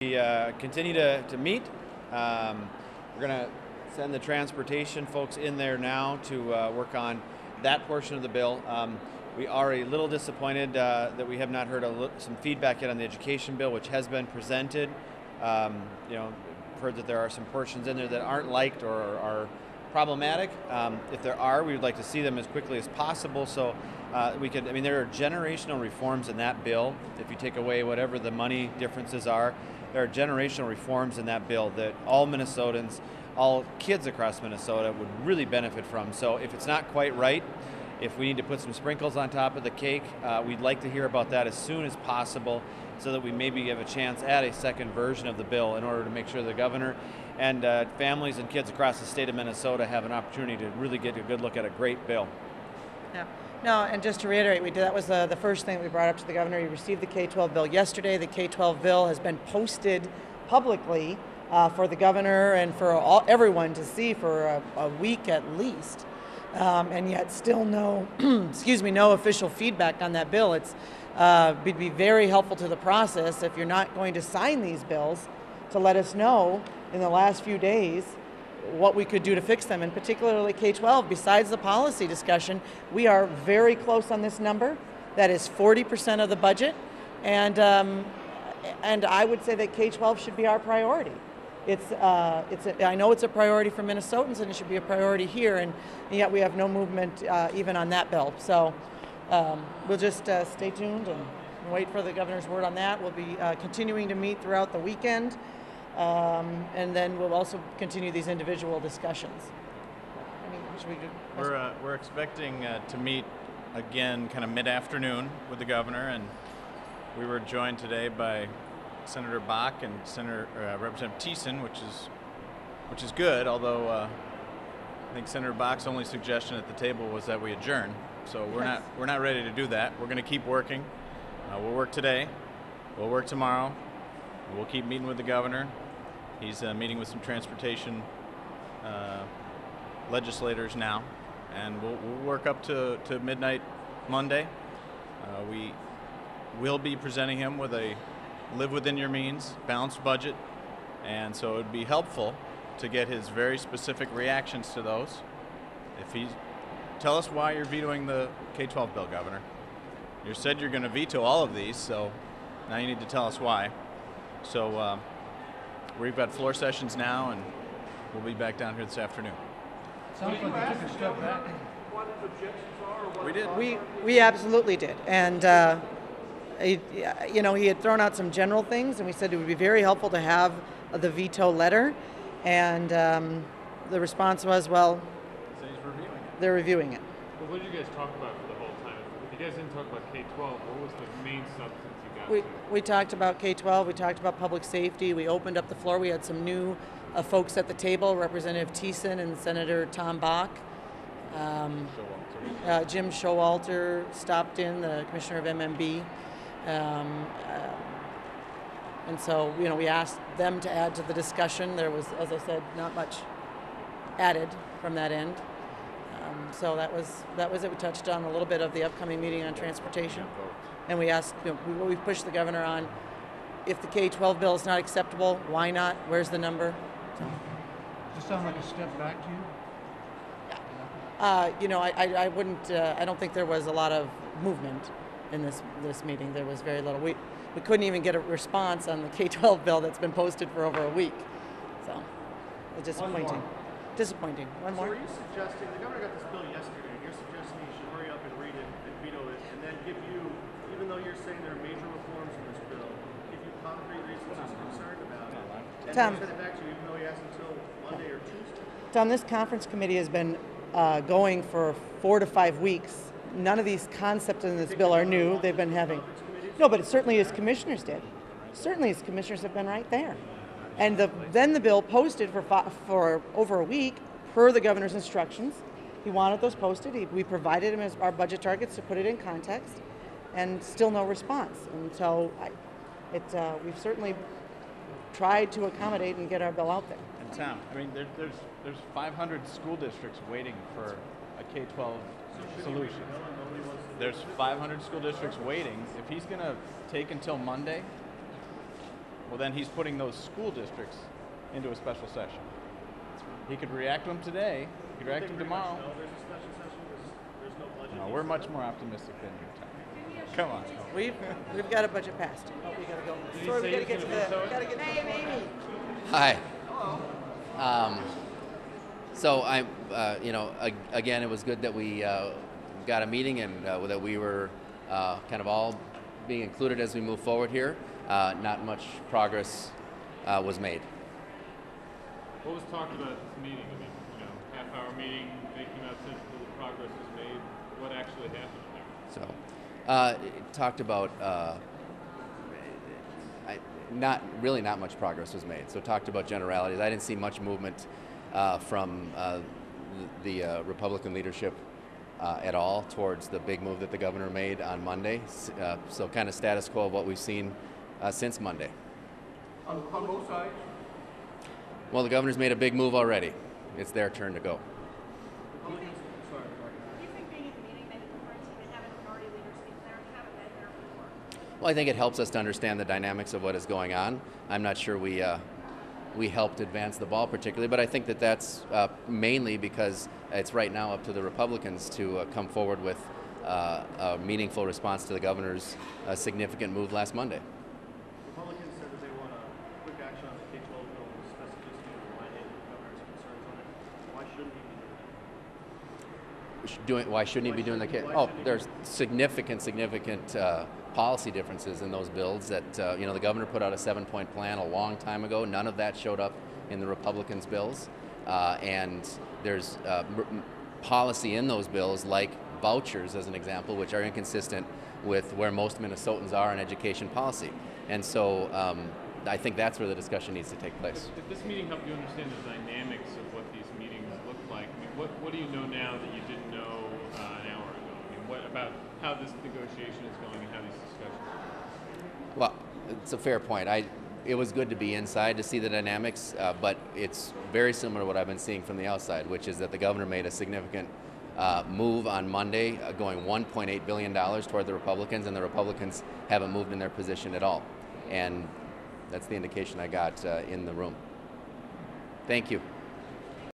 We continue to meet. We're going to send the transportation folks in there now to work on that portion of the bill. We are a little disappointed that we have not heard some feedback yet on the education bill, which has been presented. Heard that there are some portions in there that aren't liked or are problematic. If there are, we would like to see them as quickly as possible. So there are generational reforms in that bill. If you take away whatever the money differences are, there are generational reforms in that bill that all Minnesotans, all kids across Minnesota would really benefit from. So if it's not quite right, if we need to put some sprinkles on top of the cake, we'd like to hear about that as soon as possible so that we maybe have a chance at a second version of the bill in order to make sure the governor and families and kids across the state of Minnesota have an opportunity to really get a good look at a great bill. Yeah. No, and just to reiterate, that was the first thing we brought up to the governor. He received the K-12 bill yesterday. The K-12 bill has been posted publicly for the governor and for everyone to see for a week at least. And yet still no, no official feedback on that bill. It'd be very helpful to the process if you're not going to sign these bills to let us know in the last few days what we could do to fix them, and particularly K-12. Besides the policy discussion, we are very close on this number. That is 40% of the budget, and I would say that K-12 should be our priority. I know it's a priority for Minnesotans, and it should be a priority here, and yet we have no movement even on that bill. So we'll just stay tuned and wait for the governor's word on that. We'll be continuing to meet throughout the weekend, and then we'll also continue these individual discussions. We're expecting to meet again kind of mid-afternoon with the governor, and we were joined today by Senator Bach and Representative Thiessen, which is good, although I think Senator Bach's only suggestion at the table was that we adjourn. So we're not ready to do that. We're going to keep working. We'll work today. We'll work tomorrow. We'll keep meeting with the governor. He's meeting with some transportation legislators now, and we'll work up to midnight Monday. We will be presenting him with a live within your means, balanced budget, and so it would be helpful to get his very specific reactions to those. Tell us why you're vetoing the K-12 bill, Governor. You said you're going to veto all of these, so now you need to tell us why. So we've got floor sessions now, and we'll be back down here this afternoon. Sounds like you took a step back. We did. We absolutely did, and he had thrown out some general things, and we said it would be very helpful to have the veto letter, and the response was, well, they're reviewing it. Well, what did you guys talk about for the whole time? If you guys didn't talk about K-12, what was the main substance you got to? We talked about K-12, we talked about public safety, we opened up the floor, we had some new folks at the table, Representative Thiessen and Senator Tom Bach. Jim Showalter stopped in, the commissioner of MMB. And so, we asked them to add to the discussion. There was, as I said, not much added from that end. So that was it. We touched on a little bit of the upcoming meeting on transportation. And we asked, we pushed the governor on, if the K-12 bill is not acceptable, why not? Where's the number? So. Does this sound like a step back to you? I wouldn't, I don't think there was a lot of movement in this meeting. There was very little. We couldn't even get a response on the K-12 bill that's been posted for over a week. So, it's disappointing. Disappointing. One more. So are you suggesting, the governor got this bill yesterday, and you're suggesting he should hurry up and read it and veto it, and then give you, even though you're saying there are major reforms in this bill, give you concrete reasons he's concerned about it, and Tom, send it back to you even though he has until Monday or Tuesday? Tom, this conference committee has been going for 4 to 5 weeks. None of these concepts in this bill are new. They've been having. No, but it certainly his commissioners did. Certainly his commissioners have been right there. And then the bill posted for over a week per the governor's instructions. He wanted those posted. We provided him our budget targets to put it in context, and still no response. And so we've certainly tried to accommodate and get our bill out there. And Tom, there's 500 school districts waiting for a K-12 solution. There's 500 school districts waiting. If he's going to take until Monday, Well, then he's putting those school districts into a special session. He could react to them today. He could react to them tomorrow. No, there's a special session. There's no budget. No, we're much more optimistic than you, Tom. Come on. We've got a budget passed. Oh, we gotta go. Did he Sorry, we say gotta he's get to gonna the. veto it? We gotta get to the. Amy. Hi. So I, again, it was good that we got a meeting and that we were kind of all being included as we move forward here. Not much progress was made. What was talked about at this meeting? I mean, half-hour meeting, making out sense little progress was made. What actually happened there? So, it talked about not much progress was made. So, talked about generalities. I didn't see much movement from the Republican leadership at all towards the big move that the governor made on Monday. So, kind of status quo of what we've seen since Monday. On both sides? Well, the governor's made a big move already. It's their turn to go. Sorry. Do you think being at the meeting made a difference? You didn't have a minority leader speak there, and haven't been there before. Well, I think it helps us to understand the dynamics of what is going on. I'm not sure we helped advance the ball particularly, but I think that that's mainly because it's right now up to the Republicans to come forward with a meaningful response to the governor's significant move last Monday. Republicans said that they want a quick action on the K-12 bill with specificity and aligning the governor's concerns on it. Why shouldn't he be doing that? Why shouldn't he be doing the case? Oh, there's significant policy differences in those bills that, the governor put out a 7-point plan a long time ago. None of that showed up in the Republicans' bills. And there's policy in those bills, like vouchers, as an example, which are inconsistent with where most Minnesotans are in education policy. And so I think that's where the discussion needs to take place. If this meeting helped you understand the dynamics of what these meetings look like, I mean, what do you know now that you didn't know an hour ago? I mean, what about how this negotiation is going and how these discussions are? Well, it's a fair point. It was good to be inside to see the dynamics, but it's very similar to what I've been seeing from the outside, which is that the governor made a significant move on Monday, going $1.8 billion toward the Republicans, and the Republicans haven't moved in their position at all. And that's the indication I got in the room. Thank you.